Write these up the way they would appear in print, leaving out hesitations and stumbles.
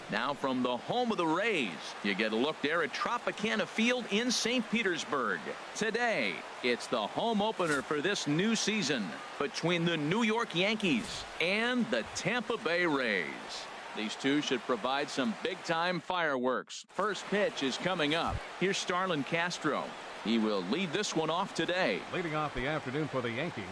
Now from the home of the Rays, you get a look there at Tropicana Field in St. Petersburg. Today, it's the home opener for this new season between the New York Yankees and the Tampa Bay Rays. These two should provide some big-time fireworks. First pitch is coming up. Here's Starlin Castro. He will lead this one off today. Leading off the afternoon for the Yankees,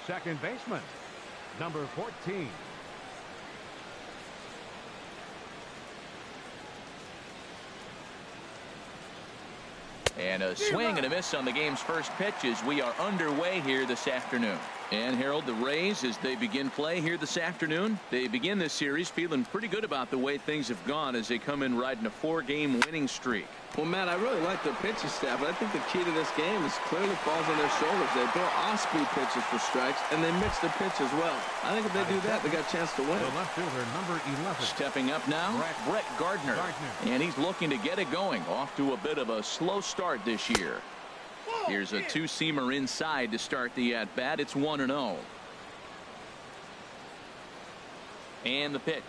second baseman, number 14. And a swing and a miss on the game's first pitch as we are underway here this afternoon. And Harold, the Rays, as they begin play here this afternoon, they begin this series feeling pretty good about the way things have gone as they come in riding a 4-game winning streak. Well, Matt, I really like their pitching staff, but I think the key to this game is clearly falls on their shoulders. They throw off-speed pitches for strikes, and they mix their pitch as well. I think if they do that, they got a chance to win. The left fielder, number 11. Stepping up now, Brett Gardner. And he's looking to get it going. Off to a bit of a slow start this year. Here's a two-seamer inside to start the at-bat. It's 1-0. And the pitch.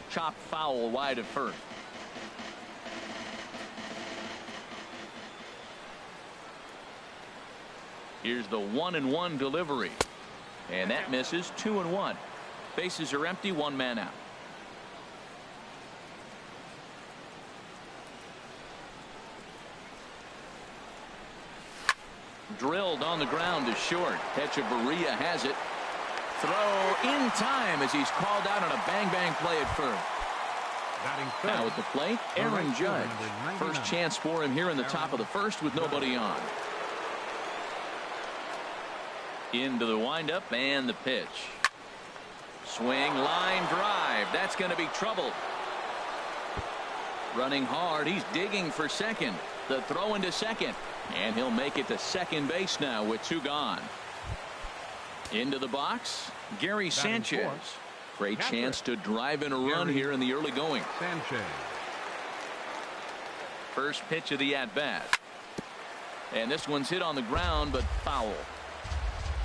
Chop foul wide of first. Here's the 1-1 delivery. And that misses. 2-1. Bases are empty. One man out. Drilled on the ground to short. Hechavarria has it. Throw in time as he's called out on a bang-bang play at first. Now at the plate, Aaron Judge. First chance for him here in the top of the first with nobody on. Into the windup and the pitch. Swing, line drive. That's going to be trouble. Running hard. He's digging for second. The throw into second. And he'll make it to second base now with 2 gone. Into the box, Gary Sanchez. Great chance to drive in a run here in the early going. Sanchez. First pitch of the at-bat. And this one's hit on the ground, but foul.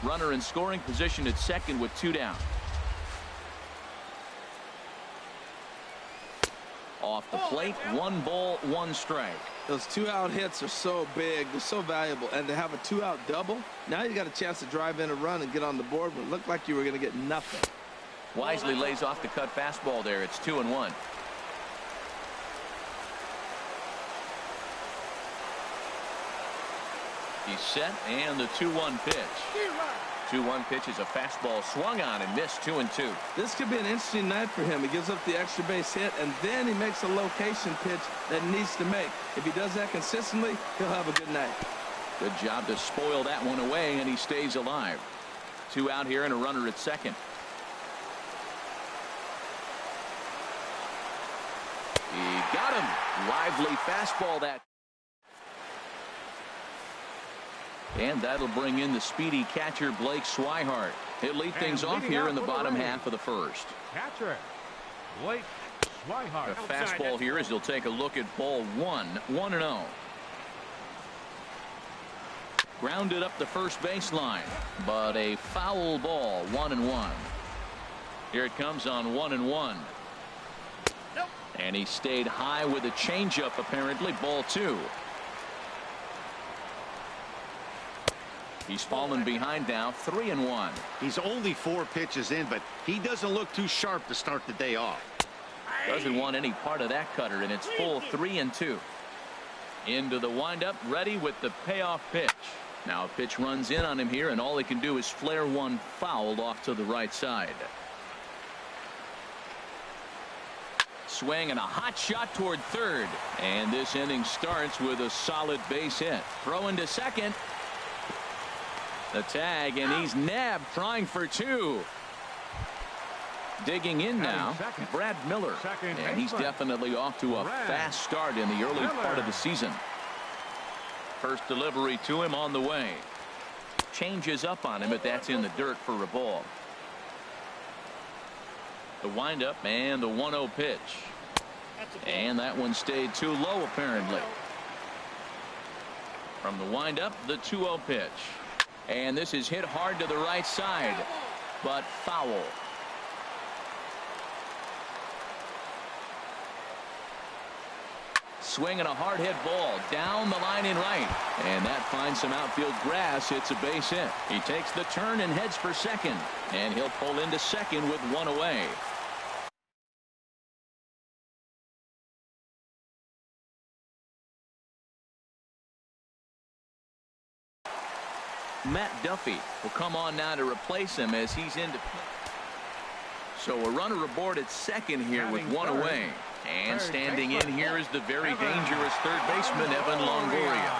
Runner in scoring position at second with 2 down. Off the plate, 1 ball, 1 strike. Those 2-out hits are so big. They're so valuable. And to have a 2-out double, now you got a chance to drive in a run and get on the board when it looked like you were going to get nothing. Wisely lays off the cut fastball there. It's 2-1. He's set, and the 2-1 pitch. 2-1 pitch is a fastball swung on and missed. 2-2. This could be an interesting night for him. He gives up the extra base hit, and then he makes a location pitch that he needs to make. If he does that consistently, he'll have a good night. Good job to spoil that one away, and he stays alive. 2 out here and a runner at second. He got him. Lively fastball that. And that'll bring in the speedy catcher Blake Swihart. He'll lead things off here in the bottom half of the first. Catcher Blake Swihart. A fastball here as he'll take a look at ball 1. 1-0. Grounded up the first baseline, but a foul ball. 1-1. Here it comes on 1-1. And he stayed high with a changeup apparently. Ball 2. He's fallen behind now. 3-1. He's only 4 pitches in, but he doesn't look too sharp to start the day off. Doesn't want any part of that cutter, and it's full 3-2. Into the windup, ready with the payoff pitch. Now a pitch runs in on him here, and all he can do is flare one foul off to the right side. Swing and a hot shot toward third, and this inning starts with a solid base hit. Throw into second. The tag, and he's nabbed trying for 2. Digging in now, Brad Miller. And he's definitely off to a fast start in the early part of the season. First delivery to him on the way. Changes up on him, but that's in the dirt for a ball. The windup and the 1-0 pitch. And that one stayed too low apparently. From the windup, the 2-0 pitch. And this is hit hard to the right side, but foul. Swinging a hard hit ball down the line in right, and that finds some outfield grass. It's a base hit. He takes the turn and heads for second, and he'll pull into second with one away. Matt Duffy will come on now to replace him as he's into. So a runner aboard at second here with one away. And standing in here is the very dangerous third baseman, Evan Longoria.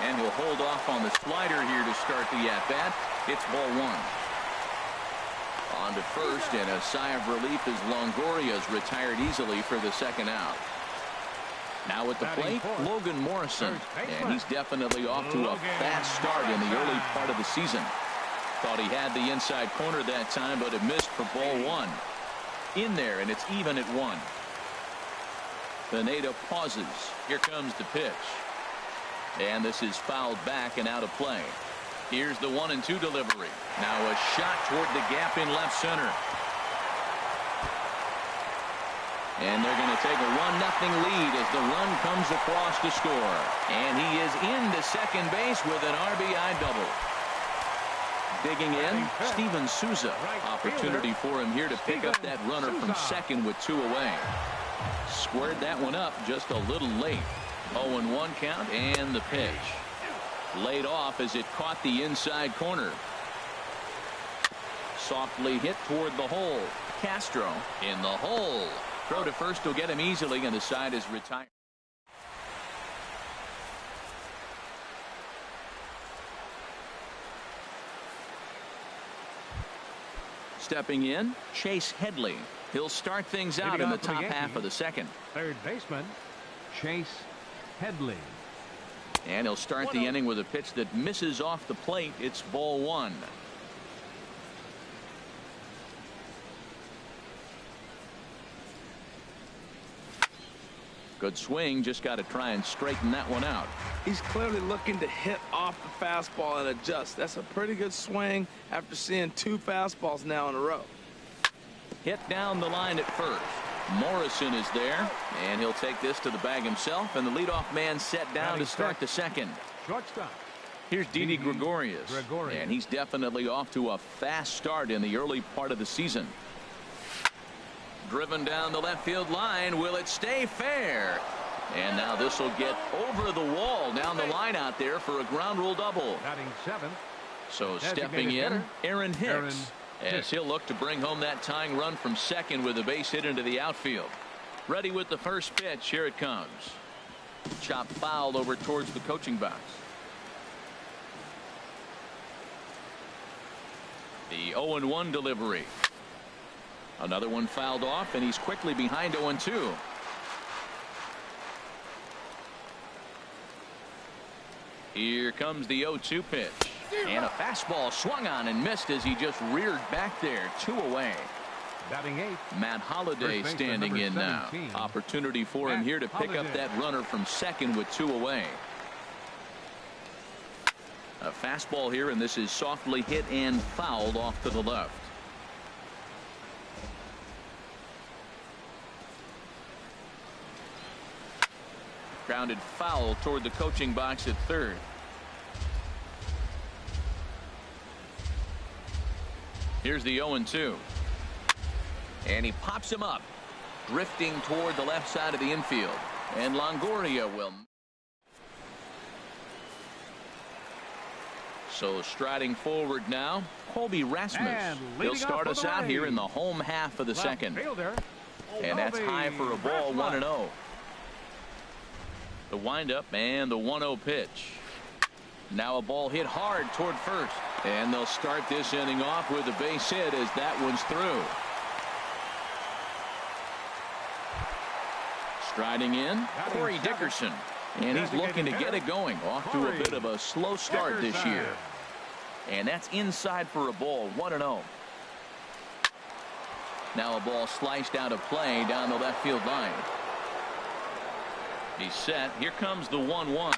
And he'll hold off on the slider here to start the at-bat. It's ball one. On to first, and a sigh of relief as Longoria's retired easily for the second out. Now at the plate, Logan Morrison. And he's definitely off to a fast start in the early part of the season. Thought he had the inside corner that time, but it missed for ball one. In there, and it's even at one. Pineda pauses. Here comes the pitch. And this is fouled back and out of play. Here's the 1-2 delivery. Now a shot toward the gap in left center. And they're going to take a 1-0 lead as the run comes across to score. And he is into second base with an RBI double. Digging in, Steven Souza. Opportunity for him here to pick up that runner from second with two away. Squared that one up just a little late. 0-1 count, and the pitch. Laid off as it caught the inside corner. Softly hit toward the hole. Castro in the hole. Throw to first will get him easily, and the side is retired. Stepping in, Chase Headley. He'll start things out in the top half of the second. Third baseman, Chase Headley. And he'll start the inning with a pitch that misses off the plate. It's ball one. Good swing, just got to try and straighten that one out. He's clearly looking to hit off the fastball and adjust. That's a pretty good swing after seeing two fastballs now in a row. Hit down the line at first. Morrison is there, and he'll take this to the bag himself, and the leadoff man set down to start the second. Shortstop. Here's Didi Gregorius, and he's definitely off to a fast start in the early part of the season. Driven down the left field line. Will it stay fair? And now this will get over the wall down the line out there for a ground rule double. Batting seventh. So stepping in, Aaron Hicks, as he'll look to bring home that tying run from second with a base hit into the outfield. Ready with the first pitch. Here it comes. Chopped foul over towards the coaching box. The 0-1 delivery. Another one fouled off, and he's quickly behind 0-2. Here comes the 0-2 pitch. And a fastball swung on and missed as he just reared back there. Two away. Batting eighth. Matt Holliday standing in now. Opportunity for him here to pick up that runner from second with two away. A fastball here, and this is softly hit and fouled off to the left. Grounded foul toward the coaching box at third. Here's the 0-2. And he pops him up, drifting toward the left side of the infield. And Longoria will. So striding forward now, Colby Rasmus. He'll start us out here in the home half of the second. And that's high for a ball, 1-0. The windup and the 1-0 pitch. Now a ball hit hard toward first. And they'll start this inning off with a base hit as that one's through. Striding in, Corey Dickerson. And he's looking to get it going. Off to a bit of a slow start this year. And that's inside for a ball, 1-0. Now a ball sliced out of play down the left field line. He's set. Here comes the 1-1.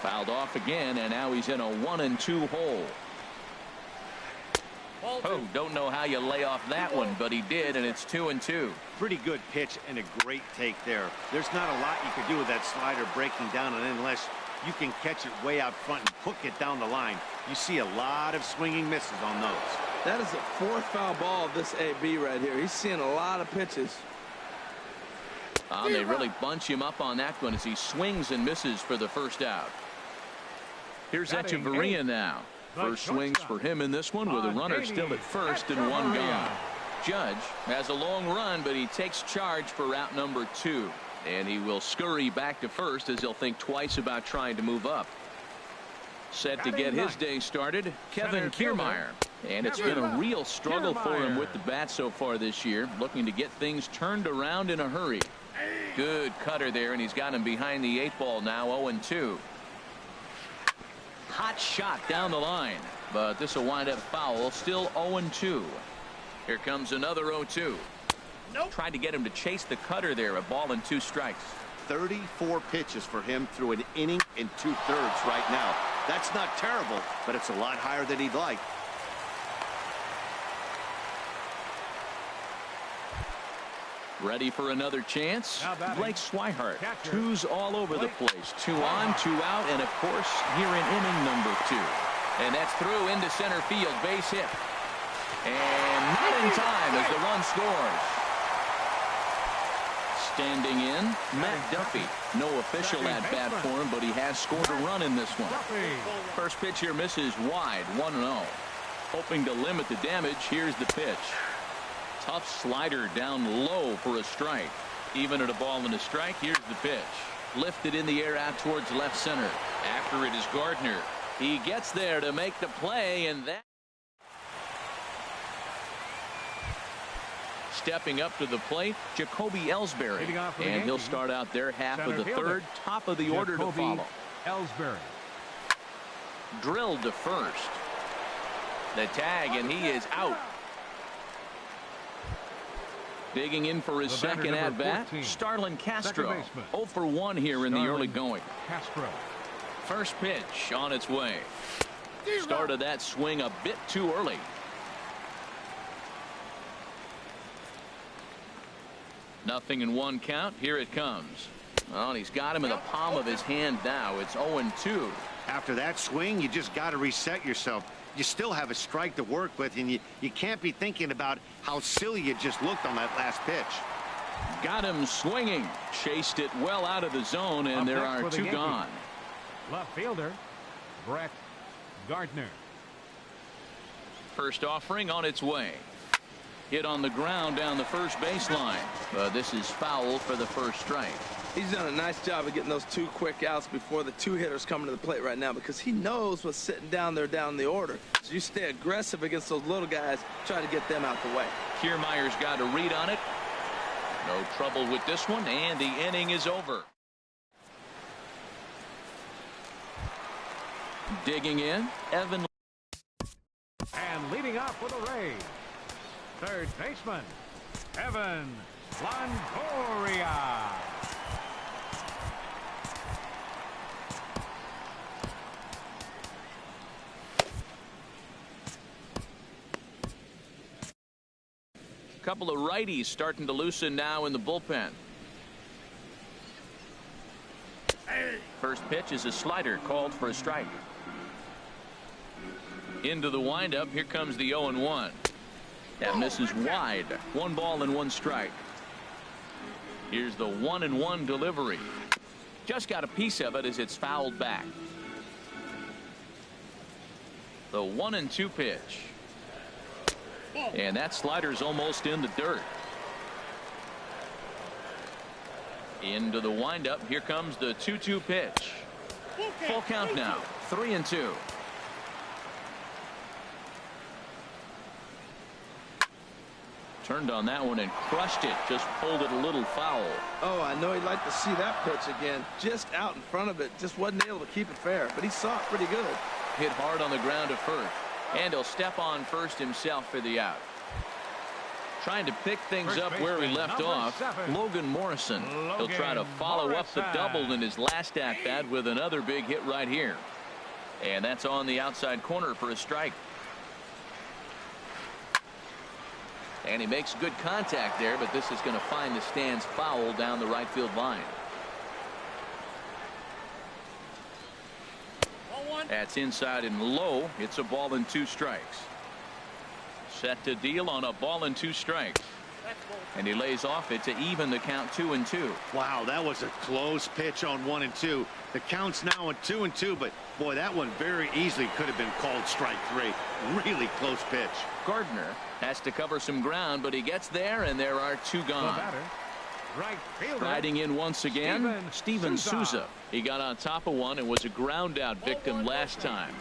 Fouled off again, and now he's in a 1-2 hole. Oh, don't know how you lay off that one, but he did, and it's 2-2. Pretty good pitch and a great take there. There's not a lot you can do with that slider breaking down, and unless you can catch it way out front and hook it down the line, you see a lot of swinging misses on those. That is the fourth foul ball of this AB right here. He's seeing a lot of pitches. They really bunch him up on that one as he swings and misses for the first out. Here's Echeverria now. First swings for him in this one with a runner still at first and one gone. Judge has a long run, but he takes charge for route number 2. And he will scurry back to first as he'll think twice about trying to move up. Set to get his day started, Kevin Kiermaier. And it's been a real struggle for him with the bat so far this year, looking to get things turned around in a hurry. Good cutter there, and he's got him behind the 8 ball now, 0-2. Hot shot down the line, but this will wind up foul, still 0-2. Here comes another 0-2. Nope. Tried to get him to chase the cutter there, a ball and 2 strikes. 34 pitches for him through an inning and 2/3 right now. That's not terrible, but it's a lot higher than he'd like. Ready for another chance? Blake Swihart. 2's all over the place. 2 on, 2 out, and of course here in inning number 2. And that's through into center field, base hit. And not in time as the run scores. Standing in, Matt Duffy. No official at bat for him, but he has scored a run in this one. First pitch here misses wide, 1-0. Hoping to limit the damage, here's the pitch. Tough slider down low for a strike. Even at a ball and a strike, here's the pitch. Lifted in the air out towards left center. After it is Gardner. He gets there to make the play, and that. Stepping up to the plate, Jacoby Ellsbury. And he'll start out their half of the third, top of the order to follow. Ellsbury. Drilled to first. The tag, and he is out. Digging in for his second at-bat, Starlin Castro. 0 for 1 here in the early going. Castro. First pitch on its way. Started that swing a bit too early. Nothing in 1 count. Here it comes. Well, he's got him in the palm of his hand now. It's 0-2. After that swing, you just got to reset yourself. You still have a strike to work with, and you can't be thinking about how silly you just looked on that last pitch. Got him swinging. Chased it well out of the zone, and there are 2 gone. Left fielder, Brett Gardner. First offering on its way. Hit on the ground down the first baseline. But this is foul for the first strike. He's done a nice job of getting those 2 quick outs before the 2 hitters coming to the plate right now, because he knows what's sitting down there down the order. So you stay aggressive against those little guys, try to get them out the way. Kiermaier's got a read on it. No trouble with this one, and the inning is over. Digging in, Evan. And leading off for the Rays, third baseman, Evan Longoria. Couple of righties starting to loosen now in the bullpen. First pitch is a slider called for a strike. Into the windup. Here comes the 0-1. That misses wide. 1 ball and 1 strike. Here's the 1-1 delivery. Just got a piece of it as it's fouled back. The 1-2 pitch. And that slider's almost in the dirt. Into the windup. Here comes the 2-2 pitch. Full count now. 3-2. turned on that one and crushed it. Just pulled it a little foul. Oh, I know he'd like to see that pitch again. Just out in front of it. Just wasn't able to keep it fair. But he saw it pretty good. Hit hard on the ground to first. And he'll step on first himself for the out. Trying to pick things up where he left off. Logan Morrison. He'll try to follow up the double in his last at-bat with another big hit right here. And that's on the outside corner for a strike. And he makes good contact there, but this is going to find the stands foul down the right field line. That's inside and low. It's a ball and 2 strikes. Set to deal on a ball and 2 strikes. And he lays off it to even the count 2-2. Wow, that was a close pitch on 1 and 2. The count's now at 2-2, but boy, that one very easily could have been called strike 3. Really close pitch. Gardner has to cover some ground, but he gets there, and there are 2 gone. Riding in once again, Steven Souza. He got on top of one and was a ground out victim last time.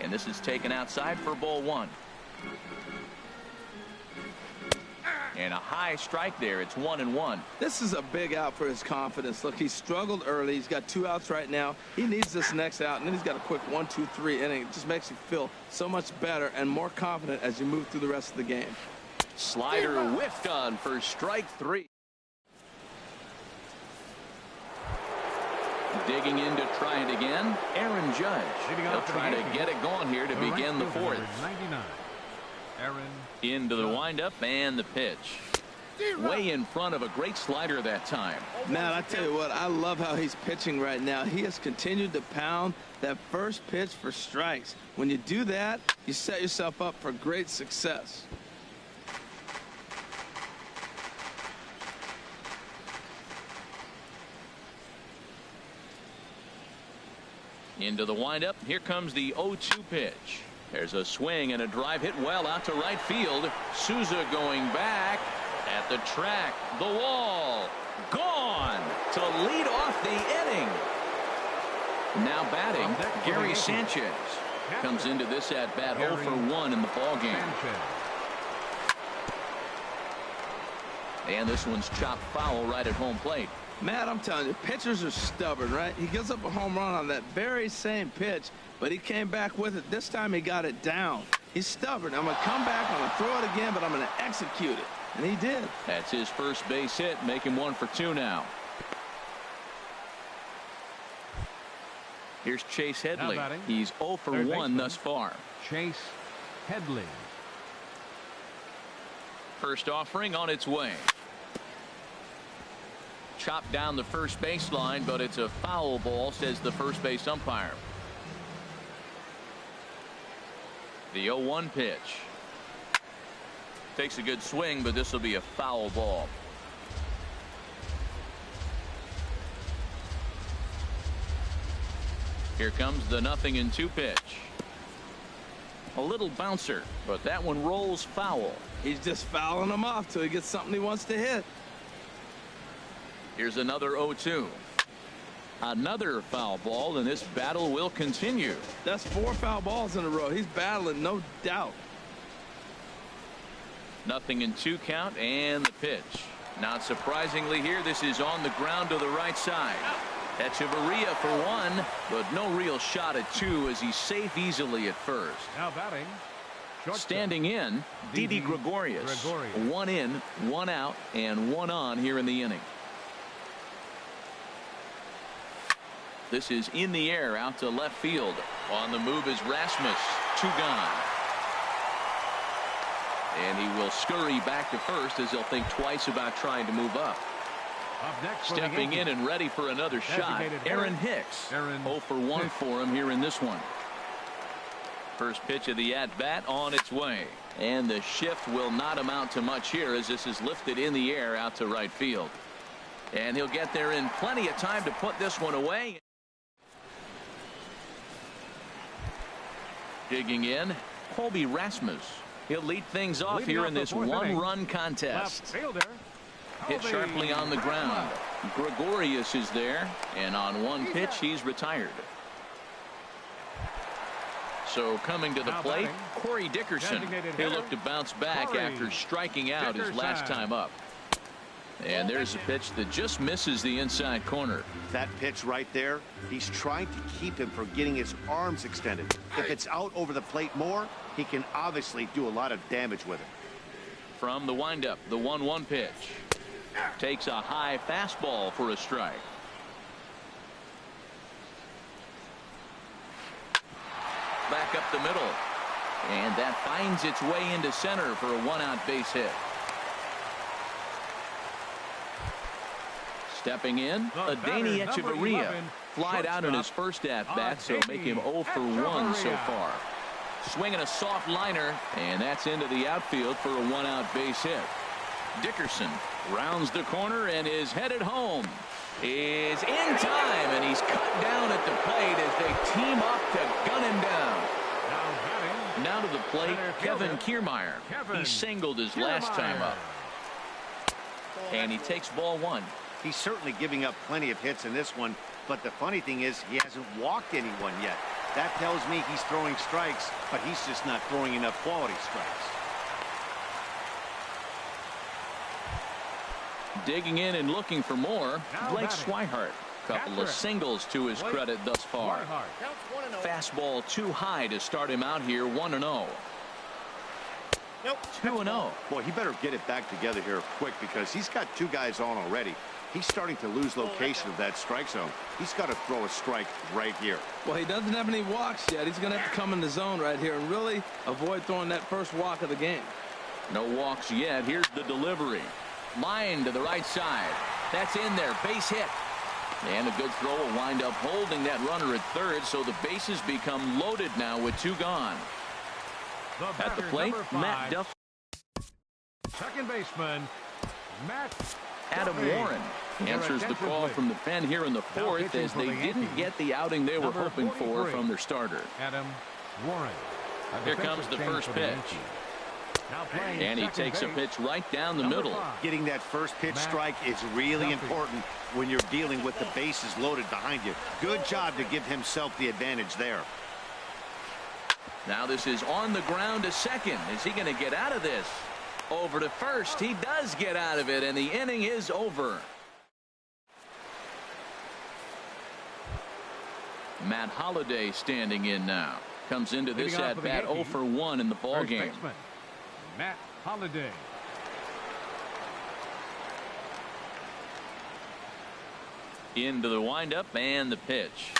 And this is taken outside for ball 1. And a high strike there. It's 1-1. This is a big out for his confidence. Look, he struggled early. He's got 2 outs right now. He needs this next out, and then he's got a quick 1-2-3 inning. It just makes you feel so much better and more confident as you move through the rest of the game. Slider whiffed on for strike 3. Digging in to try it again, Aaron Judge. He'll try to get it going here to begin the 4th. 99. Aaron into the windup and the pitch. Way in front of a great slider that time. Man, I tell you what, I love how he's pitching right now. He has continued to pound that first pitch for strikes. When you do that, you set yourself up for great success. Into the windup. Here comes the 0-2 pitch. There's a swing and a drive hit well out to right field. Souza going back at the track. The wall. Gone to lead off the inning. Now batting, Gary Sanchez. Comes into this at bat 0 for 1 in the ball game. And this one's chopped foul right at home plate. Matt, I'm telling you, pitchers are stubborn, right? He gives up a home run on that very same pitch, but he came back with it. This time he got it down. He's stubborn. I'm going to come back, I'm going to throw it again, but I'm going to execute it. And he did. That's his first base hit, making 1 for 2 now. Here's Chase Headley. He's 0 for 1 thus far. Chase Headley. First offering on its way. Chopped down the first baseline, but it's a foul ball, says the first base umpire. The 0-1 pitch. Takes a good swing, but this will be a foul ball. Here comes the 0-2 pitch. A little bouncer, but that one rolls foul. He's just fouling them off till he gets something he wants to hit. Here's another 0-2. Another foul ball, and this battle will continue. That's 4 foul balls in a row. He's battling, no doubt. 0-2 count, and the pitch. Not surprisingly here, this is on the ground to the right side. Echeverria for 1, but no real shot at 2 as he's safe easily at first. Now batting. Standing in, Didi Gregorius. 1 in, 1 out, and 1 on here in the inning. This is in the air out to left field. On the move is Rasmus. 2 gone. And he will scurry back to first as he'll think twice about trying to move up. Stepping in and ready for another shot, Aaron Hicks. 0 for 1 for him here in this one. First pitch of the at-bat on its way. And the shift will not amount to much here as this is lifted in the air out to right field. And he'll get there in plenty of time to put this one away. Digging in, Colby Rasmus. He'll lead things off here in this 1-run contest. Hit sharply on the ground. Gregorius is there, and on 1 pitch he's retired. So coming to the plate, Corey Dickerson. He'll look to bounce back after striking out his last time up. And there's a pitch that just misses the inside corner. That pitch right there, he's trying to keep him from getting his arms extended. If it's out over the plate more, he can obviously do a lot of damage with it. From the windup, the 1-1 pitch. Takes a high fastball for a strike. Back up the middle. And that finds its way into center for a 1-out base hit. Stepping in, Adeiny Echeverria flied out in his first at-bat, so make him 0 for 1 so far. Swinging a soft liner, and that's into the outfield for a 1-out base hit. Dickerson rounds the corner and is headed home. Is in time, and he's cut down at the plate as they team up to gun him down. Now to the plate, Kevin Kiermaier. He singled his last time up. And he takes ball 1. He's certainly giving up plenty of hits in this one, but the funny thing is he hasn't walked anyone yet. That tells me he's throwing strikes, but he's just not throwing enough quality strikes. Digging in and looking for more, Blake Swihart. Couple of singles to his credit thus far. Fastball too high to start him out here, 1-0. 2-0. Boy, he better get it back together here quick because he's got 2 guys on already. He's starting to lose location of that strike zone. He's got to throw a strike right here. Well, he doesn't have any walks yet. He's going to have to come in the zone right here and really avoid throwing that first walk of the game. No walks yet. Here's the delivery. Line to the right side. That's in there. Base hit. And a good throw will wind up holding that runner at third, so the bases become loaded now with 2 gone. At the plate, Matt Duff. Second baseman, Matt Adam Warren answers the call from the pen here in the 4th as they didn't get the outing they were hoping for from their starter. Adam Warren. Here comes the first pitch. And he takes a pitch right down the middle. Getting that first pitch strike is really important when you're dealing with the bases loaded behind you. Good job to give himself the advantage there. Now this is on the ground to second. Is he going to get out of this? Over to first. He does get out of it, and the inning is over. Matt Holliday standing in now. Comes into this at bat 0 for 1 in the ball game. Matt Holliday. Into the windup and the pitch.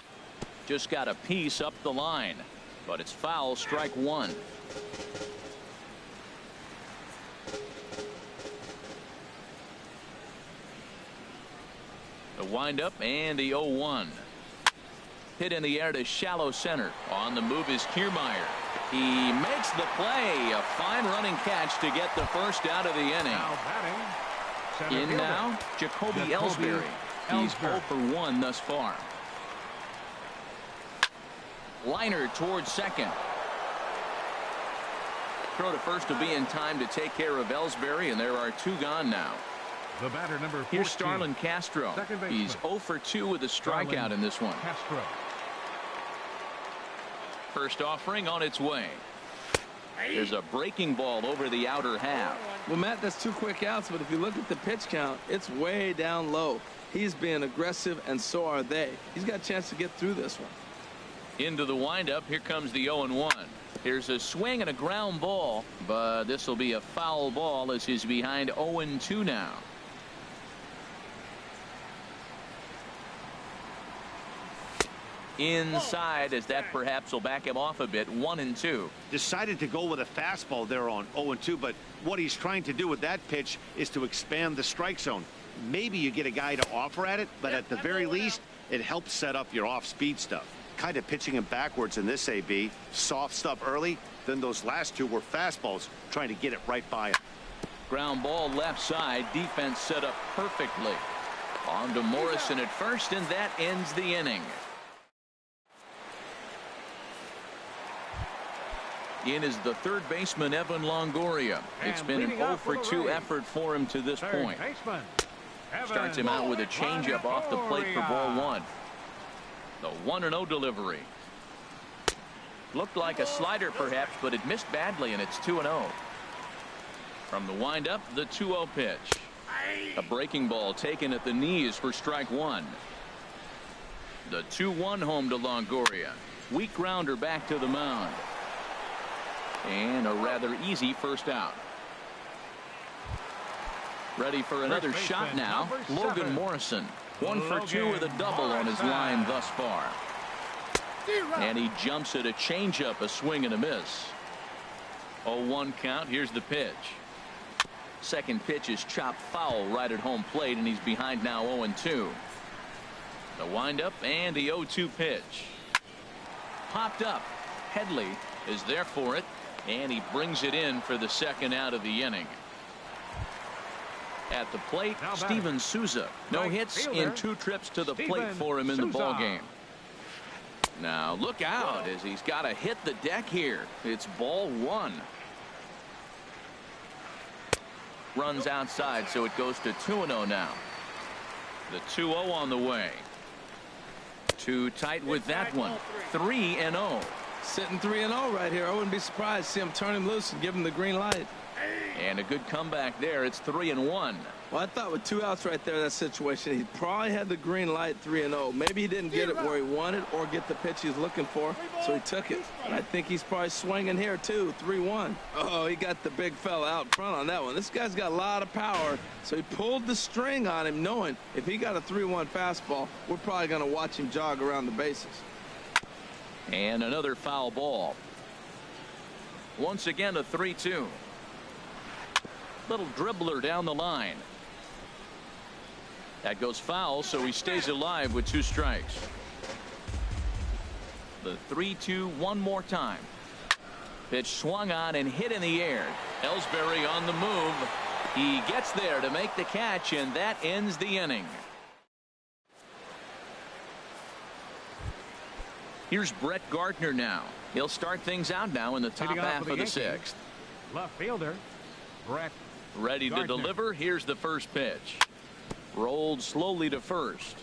Just got a piece up the line, but it's foul, strike 1. The windup and the 0-1. Hit in the air to shallow center. On the move is Kiermaier. He makes the play. A fine running catch to get the first out of the inning. In now, Jacoby Ellsbury. He's 0 for 1 thus far. Liner towards second. Throw to first will be in time to take care of Ellsbury, and there are 2 gone now. The batter, number 14. Here's Starlin Castro. He's 0 for 2 with a strikeout in this one. Castro. First offering on its way. There's a breaking ball over the outer half. Well, Matt, that's 2 quick outs, but if you look at the pitch count, it's way down low. He's being aggressive, and so are they. He's got a chance to get through this one. Into the windup. Here comes the 0-1. Here's a swing and a ground ball, but this will be a foul ball as he's behind 0-2 now. Inside, as that perhaps will back him off a bit. 1-2. Decided to go with a fastball there on 0-2, but what he's trying to do with that pitch is to expand the strike zone. Maybe you get a guy to offer at it, but at the very least, it helps set up your off-speed stuff. Kind of pitching him backwards in this AB. Soft stuff early, then those last 2 were fastballs, trying to get it right by him. Ground ball left side. Defense set up perfectly. On to Morrison at first, and that ends the inning. In is the third baseman, Evan Longoria. It's been an 0 for 2 effort for him to this point. Starts him out with a changeup off the plate for ball 1. The 1-0 delivery. Looked like a slider perhaps, but it missed badly, and it's 2-0. From the windup, the 2-0 pitch. A breaking ball taken at the knees for strike one. The 2-1 home to Longoria. Weak grounder back to the mound. And a rather easy first out. Ready for another shot now. Logan Morrison. 1 for 2 with a double on his line thus far. And he jumps at a changeup, a swing and a miss. 0-1 count. Here's the pitch. Second pitch is chopped foul right at home plate, and he's behind now 0-2. The windup and the 0-2 pitch. Popped up. Headley is there for it, and he brings it in for the second out of the inning. At the plate, Steven Souza. No hits in 2 trips to the plate for him in the ball game. Now look out as he's got to hit the deck here. It's ball 1. Runs outside, so it goes to 2-0 now. The 2-0 on the way. Too tight with that one. 3-0. Sitting 3-0 right here. I wouldn't be surprised to see him turn him loose and give him the green light. And a good comeback there. It's 3-1. Well, I thought with 2 outs right there in that situation, he probably had the green light 3-0. Maybe he didn't get it where he wanted or get the pitch he was looking for, so he took it. And I think he's probably swinging here too. 3-1. Oh, he got the big fella out front on that one. This guy's got a lot of power, so he pulled the string on him, knowing if he got a 3-1 fastball, we're probably going to watch him jog around the bases. And another foul ball. Once again, a 3-2. Little dribbler down the line. That goes foul, so he stays alive with 2 strikes. The 3-2 one more time. Pitch swung on and hit in the air. Ellsbury on the move. He gets there to make the catch, and that ends the inning. Here's Brett Gardner now. He'll start things out now in the top half of the 6th. Left fielder, Brett. Ready to deliver. Here's the first pitch. Rolled slowly to first.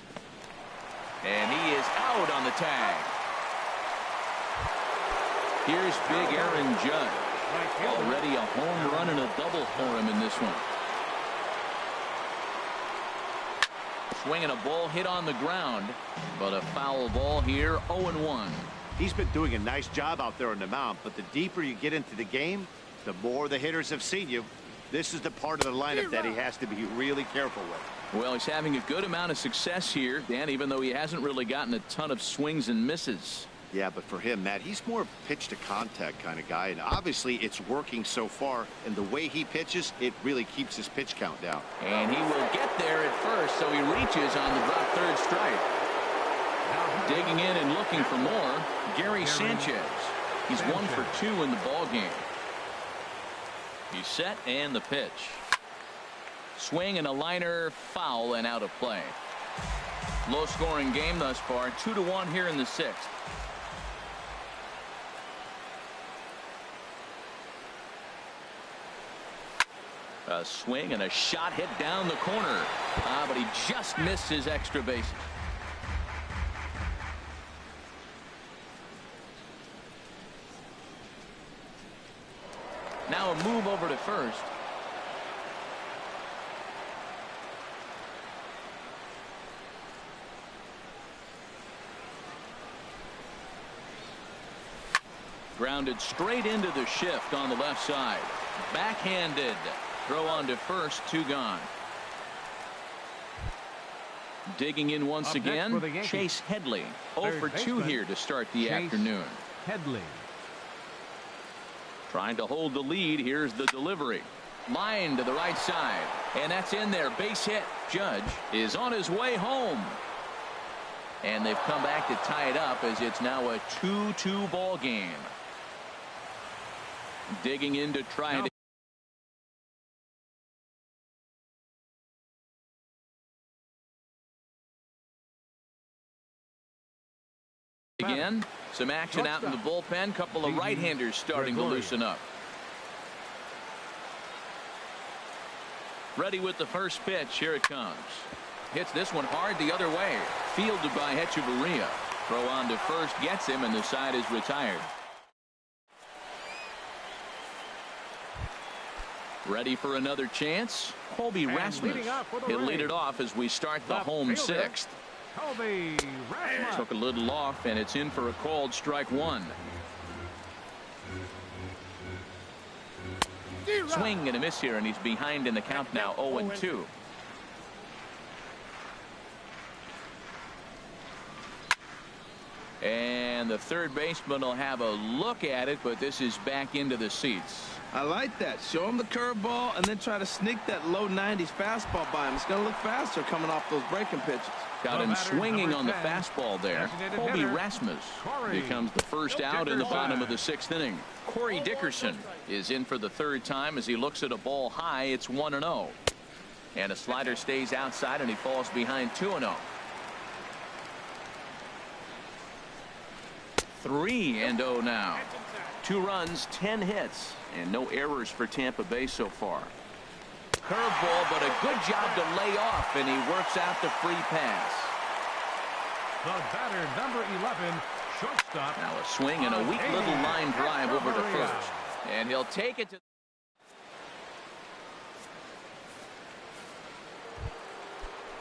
And he is out on the tag. Here's big Aaron Judge. Already a home run and a double for him in this one. Swinging a ball hit on the ground, but a foul ball here. 0-1. He's been doing a nice job out there on the mound, but the deeper you get into the game, the more the hitters have seen you. This is the part of the lineup that he has to be really careful with. Well, he's having a good amount of success here, Dan, even though he hasn't really gotten a ton of swings and misses. Yeah, but for him, Matt, he's more pitch to contact kind of guy, and obviously it's working so far, and the way he pitches, it really keeps his pitch count down. And he will get there at first, so he reaches on the drop third strike. Digging in and looking for more, Gary Sanchez. He's 1 for 2 in the ball game. He's set, and the pitch. Swing and a liner, foul and out of play. Low scoring game thus far. 2-1 here in the 6th. A swing and a shot hit down the corner. But he just missed his extra bases. Now a move over to first. Grounded straight into the shift on the left side. Backhanded. Throw on to first. 2 gone. Digging in once again, Chase Headley. 0 for 2 here to start the afternoon. Headley. Trying to hold the lead. Here's the delivery. Line to the right side. And that's in there. Base hit. Judge is on his way home. And they've come back to tie it up as it's now a 2-2 ball game. Digging in to try it again. Some action out in the bullpen. Couple of right-handers starting to loosen up. Ready with the first pitch. Here it comes. Hits this one hard the other way. Fielded by Hechavarria. Throw on to first gets him, and the side is retired. Ready for another chance? Colby Rasmus. He'll lead it off as we start the home sixth. Colby Rasmus. Took a little off, and it's in for a called strike one. Swing and a miss here, and he's behind in the count now, 0-2. And the third baseman will have a look at it, but this is back into the seats. I like that. Show him the curveball and then try to sneak that low 90s fastball by him. It's going to look faster coming off those breaking pitches. Got him swinging on the fastball there. Colby Rasmus becomes the first out in the bottom of the sixth inning. Corey Dickerson is in for the third time as he looks at a ball high. It's 1-0. And a slider stays outside, and he falls behind 2-0. 3-0 now. 2 runs, 10 hits, and no errors for Tampa Bay so far. Curveball, but a good job to lay off, and he works out the free pass. The batter, number 11, shortstop. Now a swing and a weak little line drive over to first. And he'll take it to...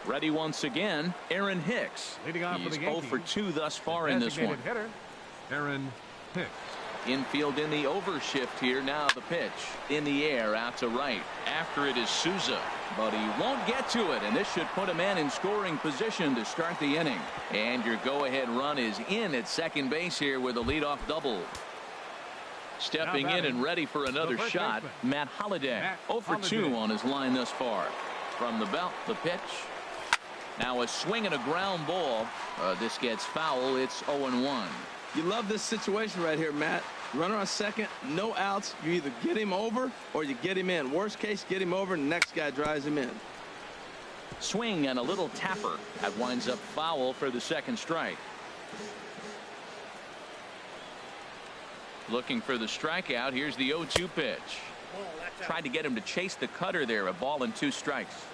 Ready once again, Aaron Hicks. Leading off for the He's 0 for 2 thus far in this one. Hitter, Aaron Hicks. Infield in the overshift here. Now the pitch in the air out to right. After it is Souza, but he won't get to it, and this should put a man in scoring position to start the inning. And your go-ahead run is in at second base here with a leadoff double. Stepping in and ready for another shot, Matt Holliday. 0 for 2 on his line thus far. From the belt, the pitch. Now a swing and a ground ball. This gets foul. It's 0-1. You love this situation right here, Matt. Runner on second, no outs. You either get him over or you get him in. Worst case, get him over and the next guy drives him in. Swing and a little tapper. That winds up foul for the second strike. Looking for the strikeout. Here's the 0-2 pitch. Tried to get him to chase the cutter there. A ball and 2 strikes.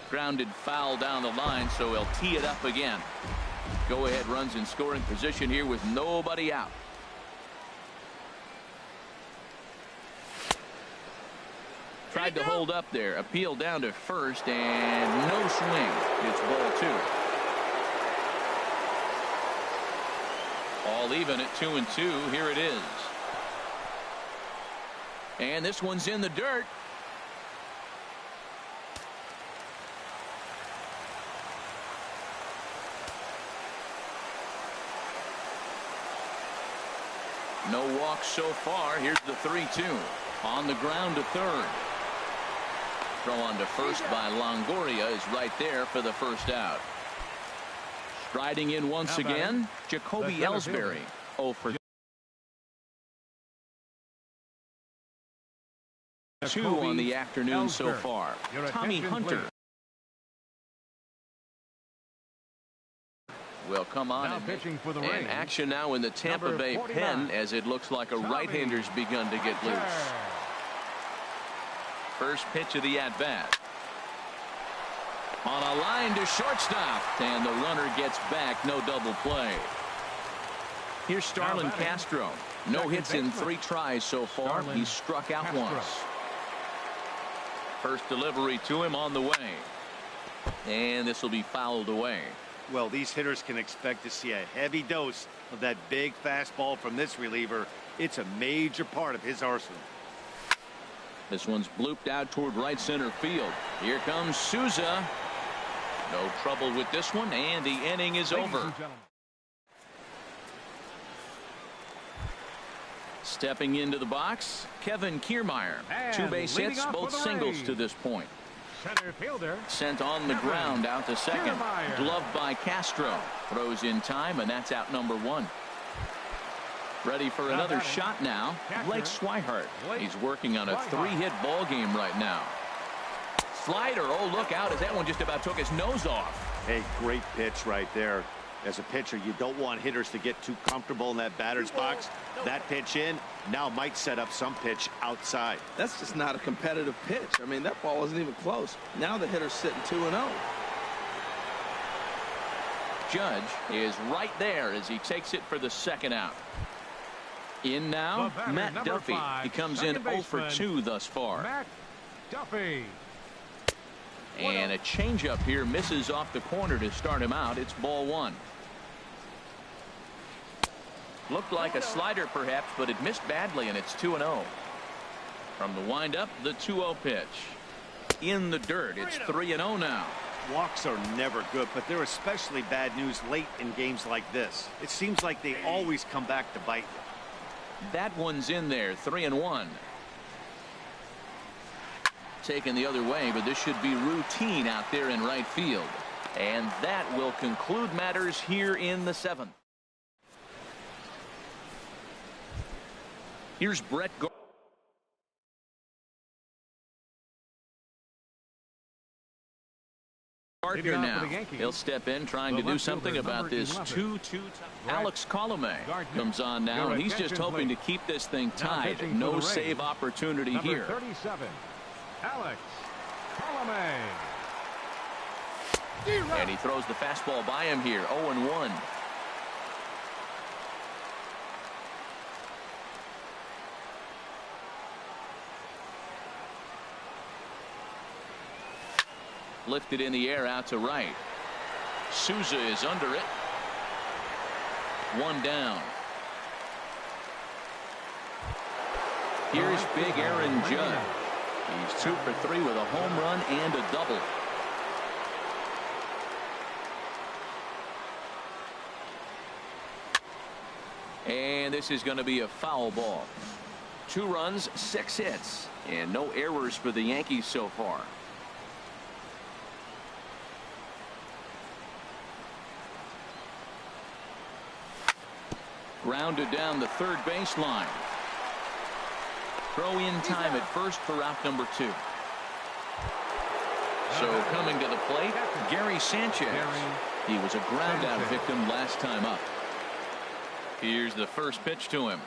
Grounded foul down the line, so he'll tee it up again. Go ahead runs in scoring position here with nobody out. Tried to hold up there. Appeal down to first, and no swing. It's ball 2. All even at 2-2. Here it is. And this one's in the dirt. No walks so far. Here's the 3-2. On the ground to third. Throw on to first by Longoria is right there for the first out. Striding in once again, Jacoby Ellsbury. 0 for 2 on the afternoon so far. Tommy Hunter will come on and action now in the Tampa Bay pen as it looks like a right-hander's begun to get loose. First pitch of the at-bat. On a line to shortstop, and the runner gets back. No double play. Here's Starlin Castro. No hits in 3 tries so far. He struck out once. First delivery to him on the way. And this will be fouled away. Well, these hitters can expect to see a heavy dose of that big fastball from this reliever. It's a major part of his arsenal. This one's blooped out toward right center field. Here comes Souza. No trouble with this one, and the inning is over. Stepping into the box, Kevin Kiermaier. 2 base hits, both singles to this point. Center fielder sent on the ground out to second. Gloved by Castro. Throws in time, and that's out number 1. Ready for another shot now. Blake Swihart. He's working on a 3-hit ball game right now. Slider. Oh, look out as that one just about took his nose off. Hey, great pitch right there. As a pitcher, you don't want hitters to get too comfortable in that batter's box. That pitch in now might set up some pitch outside. That's just not a competitive pitch. I mean, that ball wasn't even close. Now the hitter's sitting 2-0. Judge is right there as he takes it for the second out. In now, Matt Duffy. He comes in 0 for 2 thus far. Matt Duffy. And a changeup here misses off the corner to start him out. It's ball 1. Looked like a slider perhaps, but it missed badly, and it's 2-0. From the windup, the 2-0 pitch. In the dirt. It's 3-0 now. Walks are never good, but they're especially bad news late in games like this. It seems like they always come back to bite you. That one's in there. 3-1. Taken the other way, but this should be routine out there in right field. And that will conclude matters here in the 7th. Here's Brett Gardner now. He'll step in trying to do something about this 2-2. Alex Colomé comes on now, and he's just hoping to keep this thing tied. No save opportunity here. 37, Alex Colomé. And he throws the fastball by him here. 0-1. Lifted in the air out to right. Souza is under it. 1 down. Here's big Aaron Judge. He's 2 for 3 with a home run and a double. And this is going to be a foul ball. 2 runs, 6 hits, and no errors for the Yankees so far. Grounded down the third baseline. Throw in time at first for out number 2. So coming to the plate, Gary Sanchez. He was a ground out victim last time up. Here's the first pitch to him.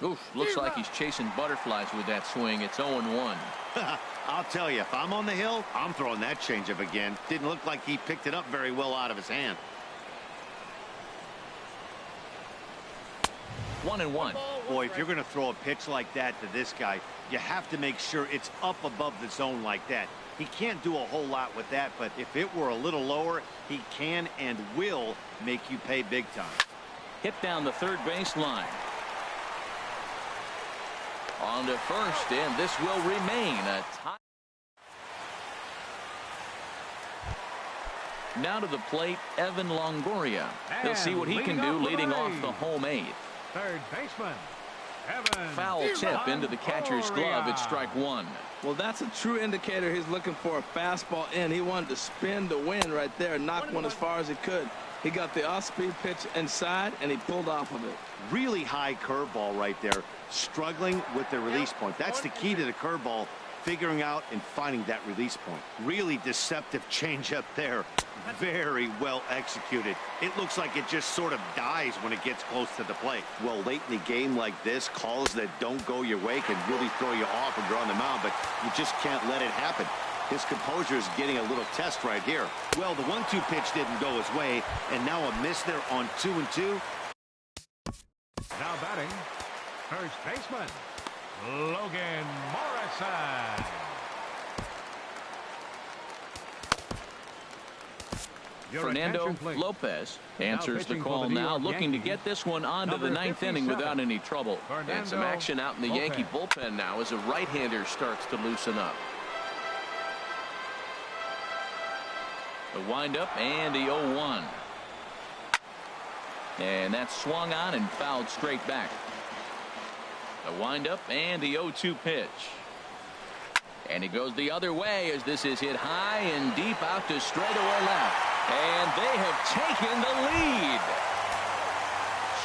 Oof, looks like he's chasing butterflies with that swing. It's 0-1. I'll tell you, if I'm on the hill, I'm throwing that changeup again. Didn't look like he picked it up very well out of his hand. 1-1. Boy, if you're going to throw a pitch like that to this guy, you have to make sure it's up above the zone like that. He can't do a whole lot with that, but if it were a little lower, he can and will make you pay big time. Hit down the third baseline. On to first, and this will remain a tie. Now to the plate, Evan Longoria. He'll see what he can do leading off the home 8th. Third baseman, Evan. Foul tip into the catcher's glove. It's strike 1. Well, that's a true indicator he's looking for a fastball in. He wanted to spin to win right there, knock one as far as he could. He got the off-speed pitch inside, and he pulled off of it. Really high curveball right there, struggling with the release point. That's the key to the curveball, figuring out and finding that release point. Really deceptive changeup there. Very well executed. It looks like it just sort of dies when it gets close to the plate. Well, late in the game like this, calls that don't go your way can really throw you off when you're on the mound, but you just can't let it happen. His composure is getting a little test right here. Well, the 1-2 pitch didn't go his way, and now a miss there on 2-2. Now batting, first baseman, Logan Morrison. Fernando Lopez answers the call now, looking to get this one onto the 9th inning without any trouble. And some action out in the Yankee bullpen now as a right-hander starts to loosen up. The windup and the 0-1. And that's swung on and fouled straight back. The windup and the 0-2 pitch. And he goes the other way as this is hit high and deep out to straightaway left. And they have taken the lead.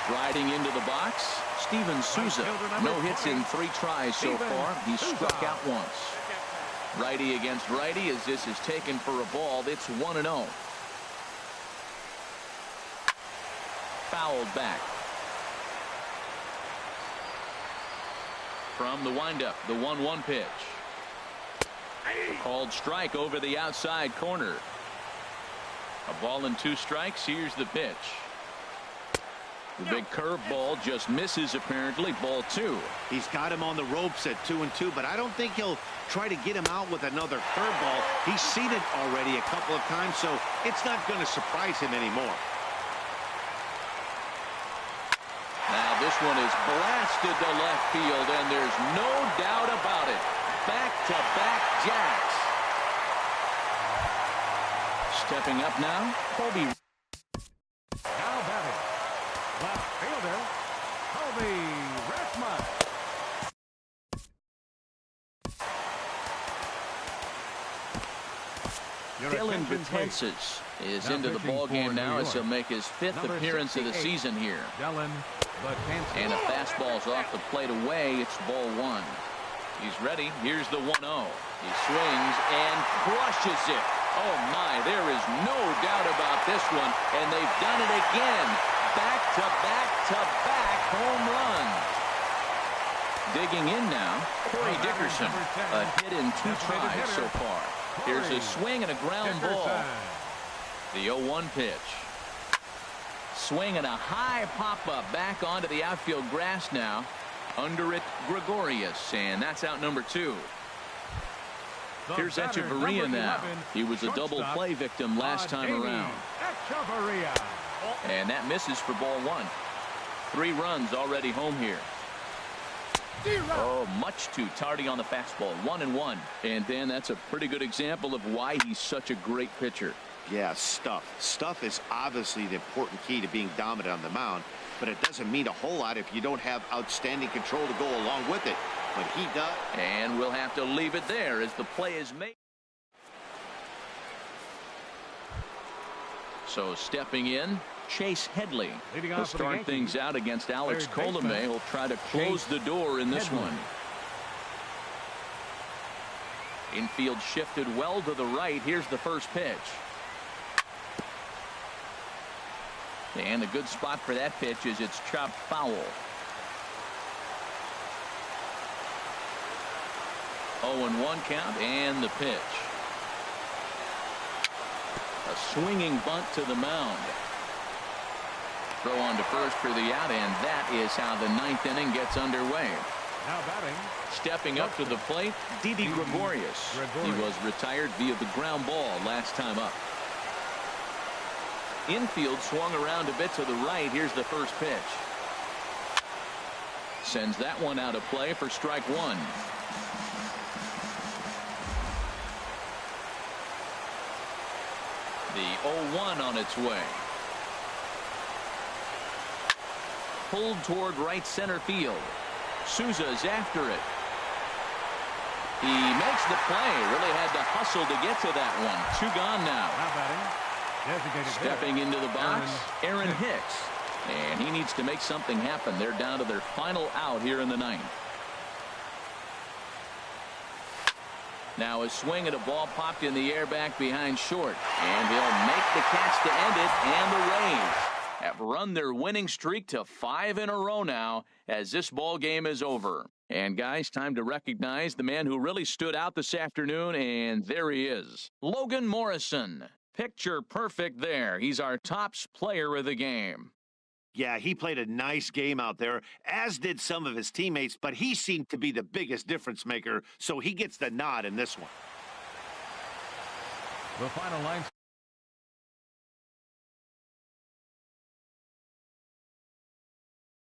Striding into the box, Steven Souza. No hits in 3 tries so far. He's struck out once. Righty against righty as this is taken for a ball. It's 1-0. Fouled back. From the windup, the 1-1 pitch. A called strike over the outside corner. A ball and 2 strikes. Here's the pitch. The big curveball just misses, apparently. Ball 2. He's got him on the ropes at 2-2, but I don't think he'll try to get him out with another curveball. He's seen it already a couple of times, so it's not going to surprise him anymore. Now this one is blasted to left field, and there's no doubt about it. Back-to-back jacks. Stepping up now, Kobe. Now batting, left fielder, Kobe Rasmus. Dylan Betances is Now into the pitching ball for game New now as York. he'll make his 5th Number appearance of the 68, season here. Dylan Betances. And a fastball's off the plate away. It's ball 1. He's ready. Here's the 1-0. He swings and crushes it. Oh my, there is no doubt about this one. And they've done it again. Back-to-back-to-back home runs. Digging in now, Corey Dickerson. A hit in 2 tries so far. Here's a swing and a ground ball. The 0-1 pitch. Swing and a high pop-up back onto the outfield grass now. Under it, Gregorius, and that's out number 2. Here's Echeverria now. He was a double play victim last time around. Echeverria. And that misses for ball 1. 3 runs already home here. Oh, much too tardy on the fastball. 1-1. And then that's a pretty good example of why he's such a great pitcher. Yeah, stuff. Stuff is obviously the important key to being dominant on the mound, but it doesn't mean a whole lot if you don't have outstanding control to go along with it. But he does. And we'll have to leave it there as the play is made. So stepping in, Chase Headley. Leading He'll off for the start Yankees, things out against Alex third baseman, Colomé. He'll try to close the door in this Headley. one. Infield shifted well to the right. Here's the first pitch. And a good spot for that pitch is it's chopped foul. 0-1 count and the pitch. A swinging bunt to the mound. Throw on to first for the out, and that is how the 9th inning gets underway. Now batting, Stepping up to the plate, Didi Gregorius. He was retired via the ground ball last time up. Infield swung around a bit to the right. Here's the first pitch. Sends that one out of play for strike 1. The 0-1 on its way. Pulled toward right center field. Souza's after it. He makes the play. Really had to hustle to get to that one. 2 gone now. now batting, designated Stepping hitter, into the box, Aaron Hicks. Hicks. And he needs to make something happen. They're down to their final out here in the 9th. Now a swing at a ball popped in the air back behind short. And he'll make the catch to end it. And the Rays have run their winning streak to 5 in a row now as this ball game is over. And guys, time to recognize the man who really stood out this afternoon, and there he is. Logan Morrison. Picture perfect there. He's our tops player of the game. Yeah, he played a nice game out there, as did some of his teammates, but he seemed to be the biggest difference maker, so he gets the nod in this one. The final line